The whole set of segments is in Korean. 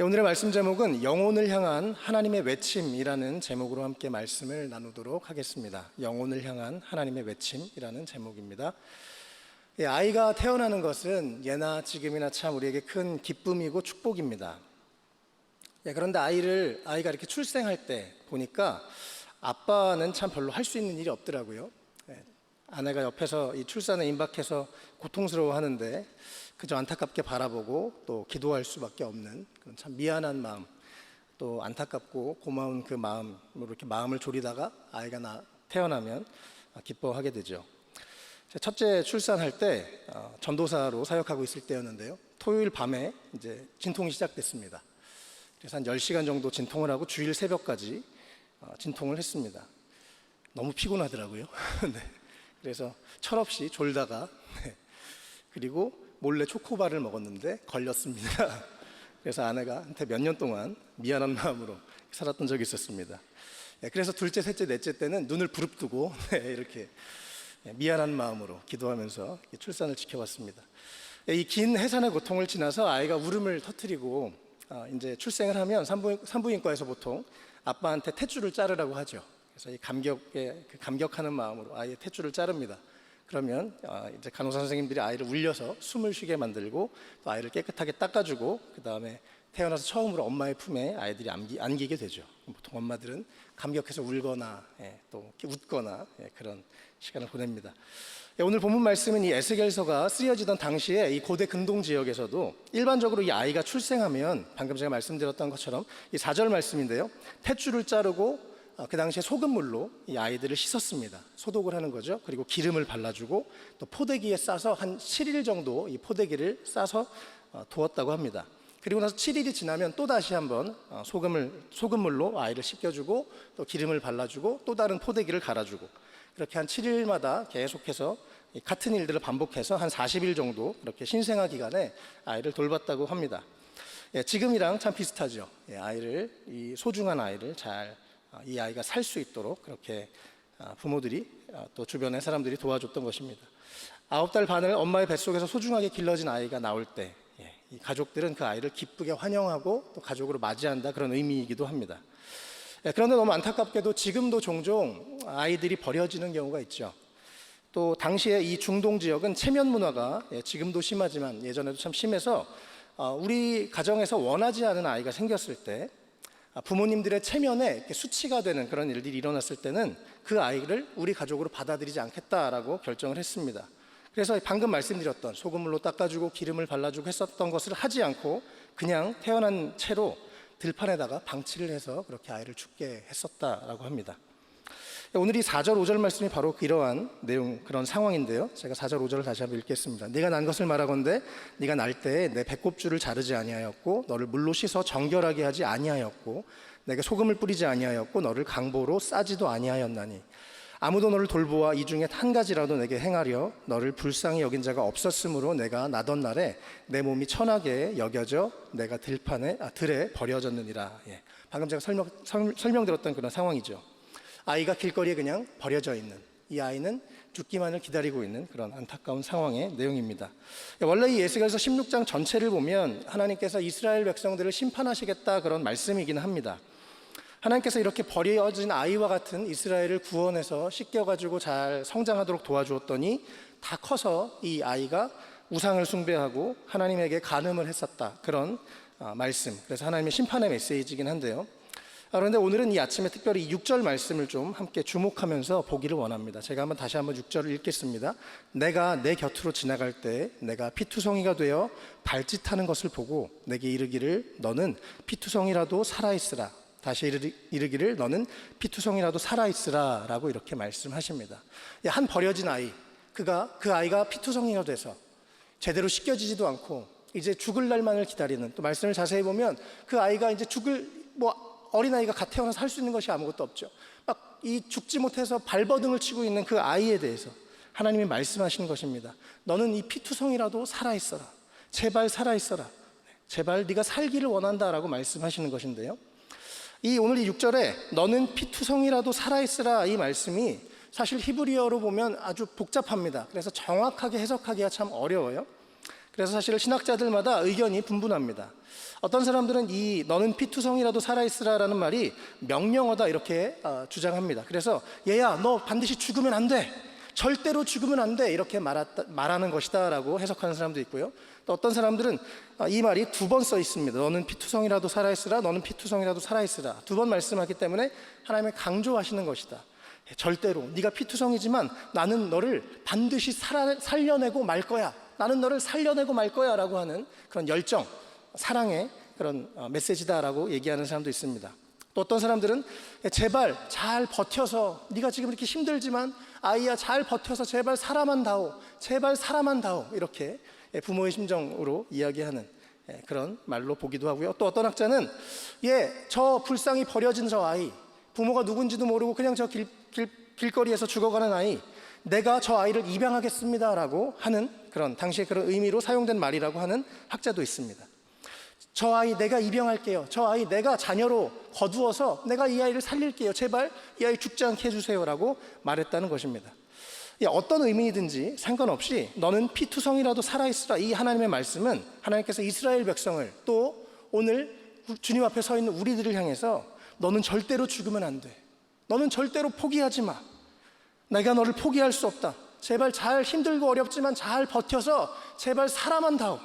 오늘의 말씀 제목은 영혼을 향한 하나님의 외침이라는 제목으로 함께 말씀을 나누도록 하겠습니다. 영혼을 향한 하나님의 외침이라는 제목입니다. 아이가 태어나는 것은 예나 지금이나 참 우리에게 큰 기쁨이고 축복입니다. 그런데 아이가 이렇게 출생할 때 보니까 아빠는 참 별로 할 수 있는 일이 없더라고요. 아내가 옆에서 이 출산에 임박해서 고통스러워 하는데 그저 안타깝게 바라보고 또 기도할 수밖에 없는 그런 참 미안한 마음, 또 안타깝고 고마운 그 마음으로 이렇게 마음을 졸이다가 아이가 태어나면 기뻐하게 되죠. 첫째 출산할 때 전도사로 사역하고 있을 때였는데요. 토요일 밤에 이제 진통이 시작됐습니다. 그래서 한 10시간 정도 진통을 하고 주일 새벽까지 진통을 했습니다. 너무 피곤하더라고요. 네. 그래서 철없이 졸다가 그리고 몰래 초코바를 먹었는데 걸렸습니다. 그래서 아내가한테 몇 년 동안 미안한 마음으로 살았던 적이 있었습니다. 그래서 둘째, 셋째, 넷째 때는 눈을 부릅뜨고 이렇게 미안한 마음으로 기도하면서 출산을 지켜봤습니다. 이 긴 해산의 고통을 지나서 아이가 울음을 터뜨리고 이제 출생을 하면 산부인과에서 보통 아빠한테 탯줄을 자르라고 하죠. 그래서 이 감격하는 마음으로 아이의 탯줄을 자릅니다. 그러면 이제 간호사 선생님들이 아이를 울려서 숨을 쉬게 만들고 또 아이를 깨끗하게 닦아주고 그 다음에 태어나서 처음으로 엄마의 품에 아이들이 안기게 되죠. 보통 엄마들은 감격해서 울거나 또 웃거나 그런 시간을 보냅니다. 오늘 본문 말씀은 이 에스겔서가 쓰여지던 당시에 이 고대 근동 지역에서도 일반적으로 이 아이가 출생하면 방금 제가 말씀드렸던 것처럼 이 4절 말씀인데요. 탯줄을 자르고 그 당시에 소금물로 이 아이들을 씻었습니다. 소독을 하는 거죠. 그리고 기름을 발라주고 또 포대기에 싸서 한 7일 정도 이 포대기를 싸서 두었다고 합니다. 그리고 나서 7일이 지나면 또 다시 한번 소금물로 아이를 씻겨주고 또 기름을 발라주고 또 다른 포대기를 갈아주고 그렇게 한 7일마다 계속해서 같은 일들을 반복해서 한 40일 정도 그렇게 신생아 기간에 아이를 돌봤다고 합니다. 지금이랑 참 비슷하죠. 이 소중한 아이를 이 아이가 살 수 있도록 그렇게 부모들이 또 주변의 사람들이 도와줬던 것입니다. 9달 반을 엄마의 뱃속에서 소중하게 길러진 아이가 나올 때 이 가족들은 그 아이를 기쁘게 환영하고 또 가족으로 맞이한다 그런 의미이기도 합니다. 그런데 너무 안타깝게도 지금도 종종 아이들이 버려지는 경우가 있죠. 또 당시에 이 중동 지역은 체면 문화가 지금도 심하지만 예전에도 참 심해서 우리 가정에서 원하지 않은 아이가 생겼을 때 부모님들의 체면에 수치가 되는 그런 일들이 일어났을 때는 그 아이를 우리 가족으로 받아들이지 않겠다라고 결정을 했습니다. 그래서 방금 말씀드렸던 소금물로 닦아주고 기름을 발라주고 했었던 것을 하지 않고 그냥 태어난 채로 들판에다가 방치를 해서 그렇게 아이를 죽게 했었다라고 합니다. 오늘 이 4절 5절 말씀이 바로 이러한 내용 그런 상황인데요. 제가 4절 5절을 다시 한번 읽겠습니다. 네가 난 것을 말하건대 네가 날 때에 내 배꼽줄을 자르지 아니하였고 너를 물로 씻어 정결하게 하지 아니하였고 내게 소금을 뿌리지 아니하였고 너를 강보로 싸지도 아니하였나니 아무도 너를 돌보아 이 중에 한 가지라도 내게 행하려 너를 불쌍히 여긴 자가 없었으므로 내가 나던 날에 내 몸이 천하게 여겨져 내가 들에 버려졌느니라. 방금 제가 설명드렸던 그런 상황이죠. 아이가 길거리에 그냥 버려져 있는 이 아이는 죽기만을 기다리고 있는 그런 안타까운 상황의 내용입니다. 원래 이 에스겔서 16장 전체를 보면 하나님께서 이스라엘 백성들을 심판하시겠다 그런 말씀이긴 합니다. 하나님께서 이렇게 버려진 아이와 같은 이스라엘을 구원해서 씻겨가지고 잘 성장하도록 도와주었더니 다 커서 이 아이가 우상을 숭배하고 하나님에게 간음을 했었다 그런 말씀. 그래서 하나님의 심판의 메시지이긴 한데요. 그런데 오늘은 이 아침에 특별히 6절 말씀을 좀 함께 주목하면서 보기를 원합니다. 제가 다시 한번 6절을 읽겠습니다. 내가 내 곁으로 지나갈 때 내가 피투성이가 되어 발짓하는 것을 보고 내게 이르기를 너는 피투성이라도 살아있으라. 다시 이르기를 너는 피투성이라도 살아있으라 라고 이렇게 말씀하십니다. 한 버려진 아이, 그 아이가 피투성이가 돼서 제대로 씻겨지지도 않고 이제 죽을 날만을 기다리는, 또 말씀을 자세히 보면 그 아이가 이제 어린아이가 갓 태어나서 할 수 있는 것이 아무것도 없죠. 이 죽지 못해서 발버둥을 치고 있는 그 아이에 대해서 하나님이 말씀하시는 것입니다. 너는 이 피투성이라도 살아있어라. 제발 살아있어라. 제발 네가 살기를 원한다라고 말씀하시는 것인데요. 오늘 이 6절에 너는 피투성이라도 살아있으라 이 말씀이 사실 히브리어로 보면 아주 복잡합니다. 그래서 정확하게 해석하기가 참 어려워요. 그래서 사실 신학자들마다 의견이 분분합니다. 어떤 사람들은 이 너는 피투성이라도 살아있으라라는 말이 명령어다 이렇게 주장합니다. 그래서 얘야 너 반드시 죽으면 안 돼, 절대로 죽으면 안 돼 이렇게 말하는 것이다 라고 해석하는 사람도 있고요. 또 어떤 사람들은 이 말이 2번 써 있습니다. 너는 피투성이라도 살아있으라, 너는 피투성이라도 살아있으라 2번 말씀하기 때문에 하나님을 강조하시는 것이다. 절대로 네가 피투성이지만 나는 너를 반드시 살려내고 말 거야, 나는 너를 살려내고 말 거야 라고 하는 그런 열정, 사랑의 그런 메시지다라고 얘기하는 사람도 있습니다. 또 어떤 사람들은 제발 잘 버텨서, 네가 지금 이렇게 힘들지만 아이야 잘 버텨서 제발 살아만 다오, 제발 살아만 다오 이렇게 부모의 심정으로 이야기하는 그런 말로 보기도 하고요. 또 어떤 학자는 저 불쌍히 버려진 저 아이, 부모가 누군지도 모르고 그냥 저 길거리에서 죽어가는 아이, 내가 저 아이를 입양하겠습니다 라고 하는 그런 당시에 그런 의미로 사용된 말이라고 하는 학자도 있습니다. 저 아이 내가 입양할게요, 저 아이 내가 자녀로 거두어서 내가 이 아이를 살릴게요, 제발 이 아이 죽지 않게 해주세요 라고 말했다는 것입니다. 어떤 의미이든지 상관없이 너는 피투성이라도 살아있으라, 이 하나님의 말씀은 하나님께서 이스라엘 백성을 또 오늘 주님 앞에 서 있는 우리들을 향해서 너는 절대로 죽으면 안 돼, 너는 절대로 포기하지 마, 내가 너를 포기할 수 없다, 제발 잘 힘들고 어렵지만 잘 버텨서 제발 살아만 다오,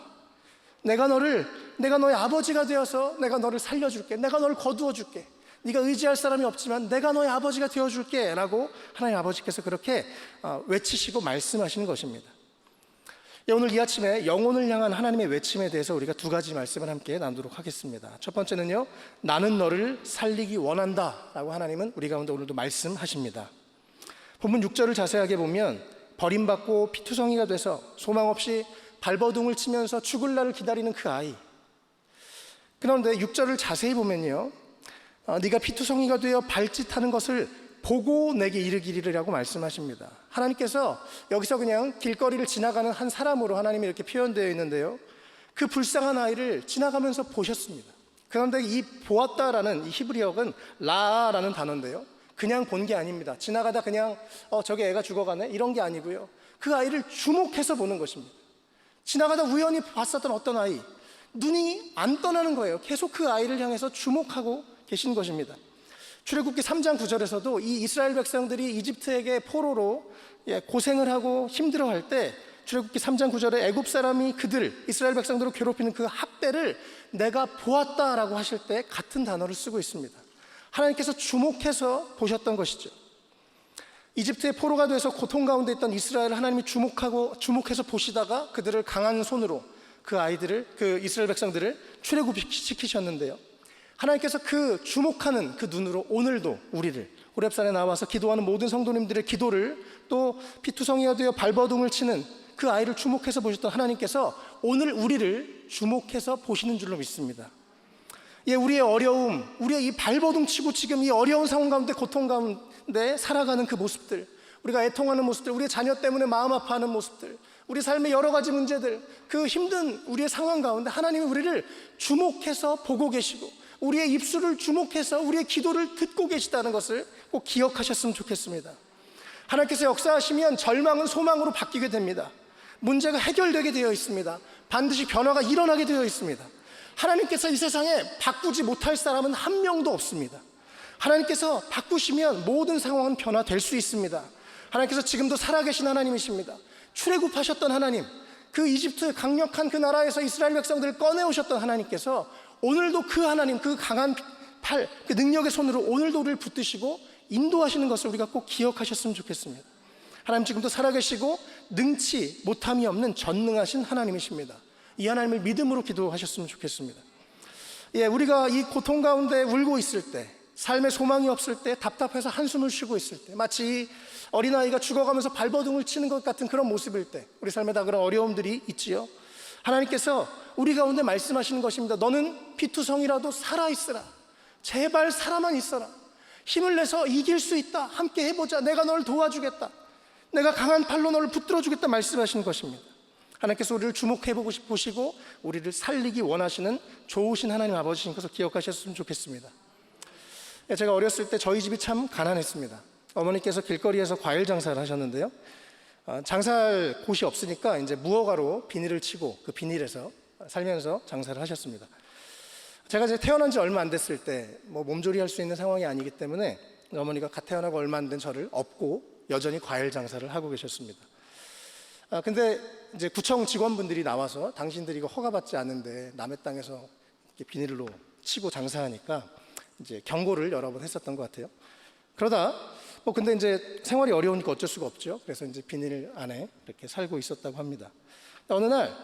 내가 너의 아버지가 되어서 내가 너를 살려줄게, 내가 너를 거두어 줄게, 네가 의지할 사람이 없지만 내가 너의 아버지가 되어줄게 라고 하나님 아버지께서 그렇게 외치시고 말씀하시는 것입니다. 오늘 이 아침에 영혼을 향한 하나님의 외침에 대해서 우리가 2가지 말씀을 함께 나누도록 하겠습니다. 첫 번째는요, 나는 너를 살리기 원한다 라고 하나님은 우리 가운데 오늘도 말씀하십니다. 본문 6절을 자세하게 보면 버림받고 피투성이가 돼서 소망 없이 발버둥을 치면서 죽을 날을 기다리는 그 아이, 그런데 6절을 자세히 보면요, 네가 피투성이가 되어 발짓하는 것을 보고 내게 이르기리라고 말씀하십니다. 하나님께서 여기서 그냥 길거리를 지나가는 한 사람으로 하나님이 이렇게 표현되어 있는데요, 그 불쌍한 아이를 지나가면서 보셨습니다. 그런데 이 보았다라는 이 히브리어는 라라는 단어인데요, 그냥 본 게 아닙니다. 지나가다 그냥 저기 애가 죽어가네 이런 게 아니고요, 그 아이를 주목해서 보는 것입니다. 지나가다 우연히 봤었던 어떤 아이, 눈이 안 떠나는 거예요. 계속 그 아이를 향해서 주목하고 계신 것입니다. 출애굽기 3장 9절에서도 이 이스라엘 백성들이 이집트에게 포로로 고생을 하고 힘들어할 때 출애굽기 3장 9절에 애굽 사람이 그들 이스라엘 백성들을 괴롭히는 그 학대를 내가 보았다라고 하실 때 같은 단어를 쓰고 있습니다. 하나님께서 주목해서 보셨던 것이죠. 이집트의 포로가 돼서 고통 가운데 있던 이스라엘을 하나님이 주목해서 보시다가 그들을 강한 손으로 그 아이들을, 그 이스라엘 백성들을 출애굽시키셨는데요, 하나님께서 그 주목하는 그 눈으로 오늘도 우리를 호렙산에 나와서 기도하는 모든 성도님들의 기도를, 또 피투성이가 되어 발버둥을 치는 그 아이를 주목해서 보셨던 하나님께서 오늘 우리를 주목해서 보시는 줄로 믿습니다. 우리의 어려움, 우리의 이 발버둥 치고 지금 이 어려운 상황 가운데, 고통 가운데 살아가는 그 모습들, 우리가 애통하는 모습들, 우리의 자녀 때문에 마음 아파하는 모습들, 우리 삶의 여러 가지 문제들, 그 힘든 우리의 상황 가운데 하나님이 우리를 주목해서 보고 계시고 우리의 입술을 주목해서 우리의 기도를 듣고 계시다는 것을 꼭 기억하셨으면 좋겠습니다. 하나님께서 역사하시면 절망은 소망으로 바뀌게 됩니다. 문제가 해결되게 되어 있습니다. 반드시 변화가 일어나게 되어 있습니다. 하나님께서 이 세상에 바꾸지 못할 사람은 한 명도 없습니다. 하나님께서 바꾸시면 모든 상황은 변화될 수 있습니다. 하나님께서 지금도 살아계신 하나님이십니다. 출애굽하셨던 하나님, 그 이집트 강력한 그 나라에서 이스라엘 백성들을 꺼내오셨던 하나님께서 오늘도 그 하나님, 그 강한 팔, 그 능력의 손으로 오늘도 우리를 붙드시고 인도하시는 것을 우리가 꼭 기억하셨으면 좋겠습니다. 하나님 지금도 살아계시고 능치 못함이 없는 전능하신 하나님이십니다. 이 하나님을 믿음으로 기도하셨으면 좋겠습니다. 우리가 이 고통 가운데 울고 있을 때, 삶의 소망이 없을 때, 답답해서 한숨을 쉬고 있을 때, 마치 어린아이가 죽어가면서 발버둥을 치는 것 같은 그런 모습일 때, 우리 삶에 다 그런 어려움들이 있지요. 하나님께서 우리 가운데 말씀하시는 것입니다. 너는 피투성이라도 살아있으라, 제발 살아만 있어라, 힘을 내서 이길 수 있다, 함께 해보자, 내가 너를 도와주겠다, 내가 강한 팔로 너를 붙들어주겠다 말씀하시는 것입니다. 하나님께서 우리를 주목해 보시고 우리를 살리기 원하시는 좋으신 하나님 아버지신 것을 기억하셨으면 좋겠습니다. 제가 어렸을 때 저희 집이 참 가난했습니다. 어머니께서 길거리에서 과일 장사를 하셨는데요, 장사할 곳이 없으니까 이제 무허가로 비닐을 치고 그 비닐에서 살면서 장사를 하셨습니다. 제가 이제 태어난 지 얼마 안 됐을 때 뭐 몸조리 할 수 있는 상황이 아니기 때문에 어머니가 갓 태어나고 얼마 안 된 저를 업고 여전히 과일 장사를 하고 계셨습니다. 근데 이제 구청 직원분들이 나와서 당신들이 이거 허가받지 않은데 남의 땅에서 이렇게 비닐로 치고 장사하니까 이제 경고를 여러 번 했었던 것 같아요. 그러다 근데 이제 생활이 어려우니까 어쩔 수가 없죠. 그래서 이제 비닐 안에 이렇게 살고 있었다고 합니다. 어느 날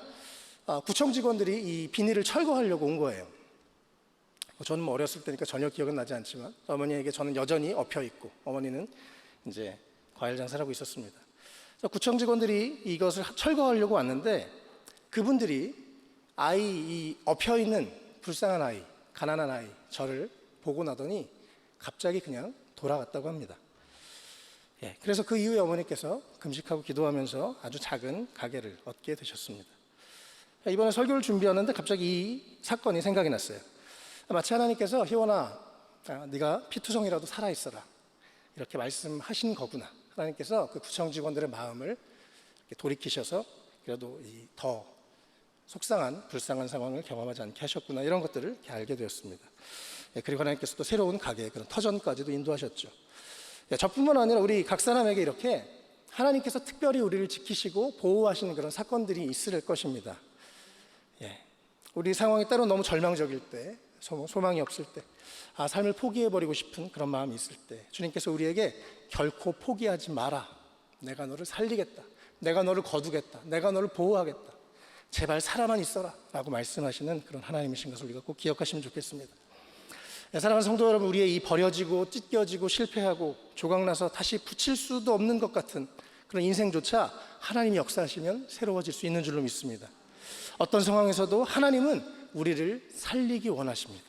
구청 직원들이 이 비닐을 철거하려고 온 거예요. 저는 뭐 어렸을 때니까 전혀 기억은 나지 않지만 어머니에게 저는 여전히 엎여 있고 어머니는 이제 과일 장사를 하고 있었습니다. 구청 직원들이 이것을 철거하려고 왔는데 그분들이 이 엎여 있는 불쌍한 아이, 가난한 아이 저를 보고 나더니 갑자기 그냥 돌아갔다고 합니다. 그래서 그 이후에 어머니께서 금식하고 기도하면서 아주 작은 가게를 얻게 되셨습니다. 이번에 설교를 준비하는데 갑자기 이 사건이 생각이 났어요. 마치 하나님께서 희원아, 네가 피투성이라도 살아있어라 이렇게 말씀하신 거구나. 하나님께서 그 구청 직원들의 마음을 돌이키셔서 그래도 이 더 속상한 불쌍한 상황을 경험하지 않게 하셨구나, 이런 것들을 이렇게 알게 되었습니다. 그리고 하나님께서 또 새로운 가게의 그런 터전까지도 인도하셨죠. 저뿐만 아니라 우리 각 사람에게 이렇게 하나님께서 특별히 우리를 지키시고 보호하시는 그런 사건들이 있을 것입니다. 우리 상황이 때로 너무 절망적일 때, 소망이 없을 때, 삶을 포기해버리고 싶은 그런 마음이 있을 때 주님께서 우리에게 결코 포기하지 마라, 내가 너를 살리겠다, 내가 너를 거두겠다, 내가 너를 보호하겠다, 제발 살아만 있어라 라고 말씀하시는 그런 하나님이신 것을 우리가 꼭 기억하시면 좋겠습니다. 사랑하는 성도 여러분, 우리의 이 버려지고 찢겨지고 실패하고 조각나서 다시 붙일 수도 없는 것 같은 그런 인생조차 하나님이 역사하시면 새로워질 수 있는 줄로 믿습니다. 어떤 상황에서도 하나님은 우리를 살리기 원하십니다.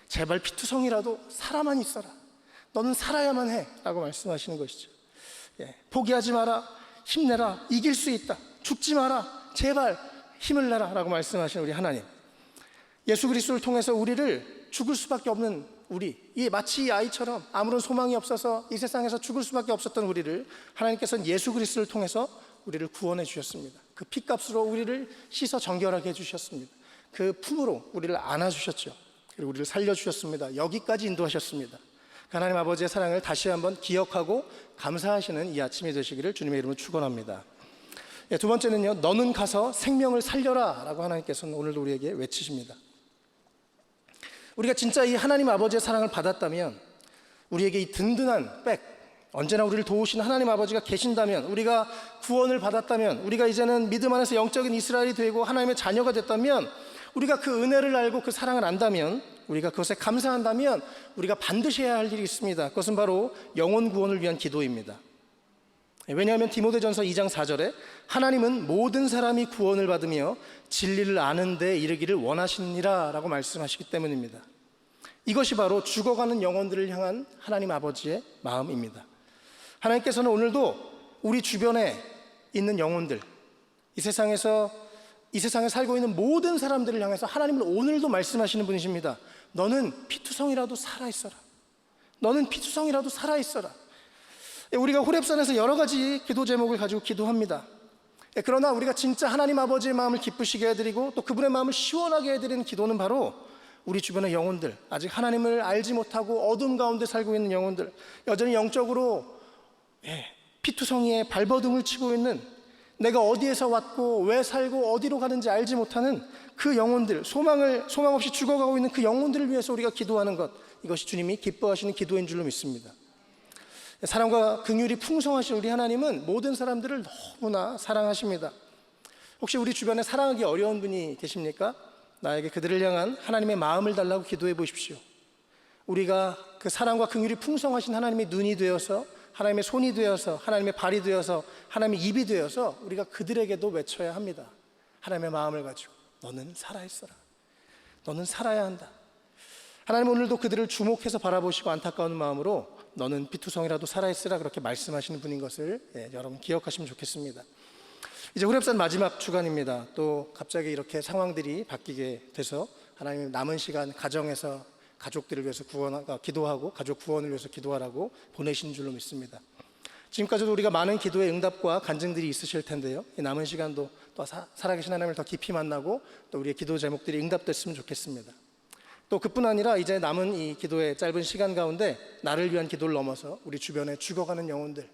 제발 피투성이라도 살아만 있어라, 너는 살아야만 해 라고 말씀하시는 것이죠. 포기하지 마라, 힘내라, 이길 수 있다, 죽지 마라, 제발 힘을 내라 라고 말씀하시는 우리 하나님, 예수 그리스도를 통해서 우리를 죽을 수밖에 없는 마치 이 아이처럼 아무런 소망이 없어서 이 세상에서 죽을 수밖에 없었던 우리를 하나님께서는 예수 그리스도를 통해서 우리를 구원해 주셨습니다. 그 피값으로 우리를 씻어 정결하게 해주셨습니다. 그 품으로 우리를 안아주셨죠. 그리고 우리를 살려주셨습니다. 여기까지 인도하셨습니다. 하나님 아버지의 사랑을 다시 한번 기억하고 감사하시는 이 아침이 되시기를 주님의 이름으로 축원합니다. 두 번째는요, 너는 가서 생명을 살려라 라고 하나님께서는 오늘도 우리에게 외치십니다. 우리가 진짜 이 하나님 아버지의 사랑을 받았다면, 우리에게 이 든든한 백, 언제나 우리를 도우시는 하나님 아버지가 계신다면, 우리가 구원을 받았다면, 우리가 이제는 믿음 안에서 영적인 이스라엘이 되고 하나님의 자녀가 됐다면, 우리가 그 은혜를 알고 그 사랑을 안다면, 우리가 그것에 감사한다면 우리가 반드시 해야 할 일이 있습니다. 그것은 바로 영혼 구원을 위한 기도입니다. 왜냐하면 디모데전서 2장 4절에 하나님은 모든 사람이 구원을 받으며 진리를 아는 데 이르기를 원하시니라 라고 말씀하시기 때문입니다. 이것이 바로 죽어가는 영혼들을 향한 하나님 아버지의 마음입니다. 하나님께서는 오늘도 우리 주변에 있는 영혼들, 이 세상에 살고 있는 모든 사람들을 향해서 하나님은 오늘도 말씀하시는 분이십니다. 너는 피투성이라도 살아있어라, 너는 피투성이라도 살아있어라. 우리가 호렙산에서 여러 가지 기도 제목을 가지고 기도합니다. 그러나 우리가 진짜 하나님 아버지의 마음을 기쁘시게 해드리고 또 그분의 마음을 시원하게 해드리는 기도는 바로 우리 주변의 영혼들, 아직 하나님을 알지 못하고 어둠 가운데 살고 있는 영혼들, 여전히 영적으로 피투성이의 발버둥을 치고 있는, 내가 어디에서 왔고 왜 살고 어디로 가는지 알지 못하는 그 영혼들, 소망 없이 죽어가고 있는 그 영혼들을 위해서 우리가 기도하는 것, 이것이 주님이 기뻐하시는 기도인 줄로 믿습니다. 사랑과 긍휼이 풍성하신 우리 하나님은 모든 사람들을 너무나 사랑하십니다. 혹시 우리 주변에 사랑하기 어려운 분이 계십니까? 나에게 그들을 향한 하나님의 마음을 달라고 기도해 보십시오. 우리가 그 사랑과 긍휼이 풍성하신 하나님의 눈이 되어서, 하나님의 손이 되어서, 하나님의 발이 되어서, 하나님의 입이 되어서 우리가 그들에게도 외쳐야 합니다. 하나님의 마음을 가지고 너는 살아있어라, 너는 살아야 한다. 하나님 오늘도 그들을 주목해서 바라보시고 안타까운 마음으로 너는 피투성이라도 살아있으라 그렇게 말씀하시는 분인 것을 여러분 기억하시면 좋겠습니다. 이제 호렙산 마지막 주간입니다. 또 갑자기 이렇게 상황들이 바뀌게 돼서 하나님 남은 시간 가정에서 가족들을 위해서 기도하고 가족 구원을 위해서 기도하라고 보내신 줄로 믿습니다. 지금까지도 우리가 많은 기도의 응답과 간증들이 있으실 텐데요. 이 남은 시간도 또 살아계신 하나님을 더 깊이 만나고 또 우리의 기도 제목들이 응답됐으면 좋겠습니다. 또 그뿐 아니라 이제 남은 이 기도의 짧은 시간 가운데 나를 위한 기도를 넘어서 우리 주변에 죽어가는 영혼들,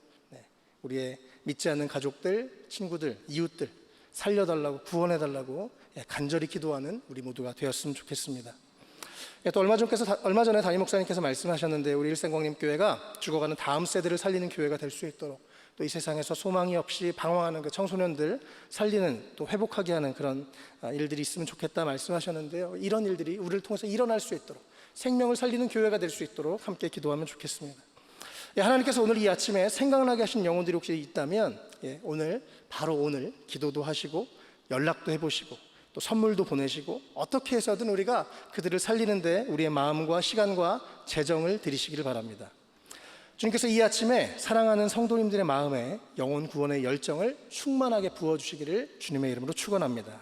우리의 믿지 않는 가족들, 친구들, 이웃들 살려달라고, 구원해달라고 간절히 기도하는 우리 모두가 되었으면 좋겠습니다. 또 얼마 전에 담임 목사님께서 말씀하셨는데, 우리 일생광림교회가 죽어가는 다음 세대를 살리는 교회가 될 수 있도록, 또 이 세상에서 소망이 없이 방황하는 그 청소년들 살리는, 또 회복하게 하는 그런 일들이 있으면 좋겠다 말씀하셨는데요. 이런 일들이 우리를 통해서 일어날 수 있도록, 생명을 살리는 교회가 될 수 있도록 함께 기도하면 좋겠습니다. 하나님께서 오늘 이 아침에 생각나게 하신 영혼들이 혹시 있다면, 바로 오늘 기도도 하시고 연락도 해보시고 또 선물도 보내시고, 어떻게 해서든 우리가 그들을 살리는데 우리의 마음과 시간과 재정을 들이시기를 바랍니다. 주님께서 이 아침에 사랑하는 성도님들의 마음에 영혼 구원의 열정을 충만하게 부어주시기를 주님의 이름으로 축원합니다.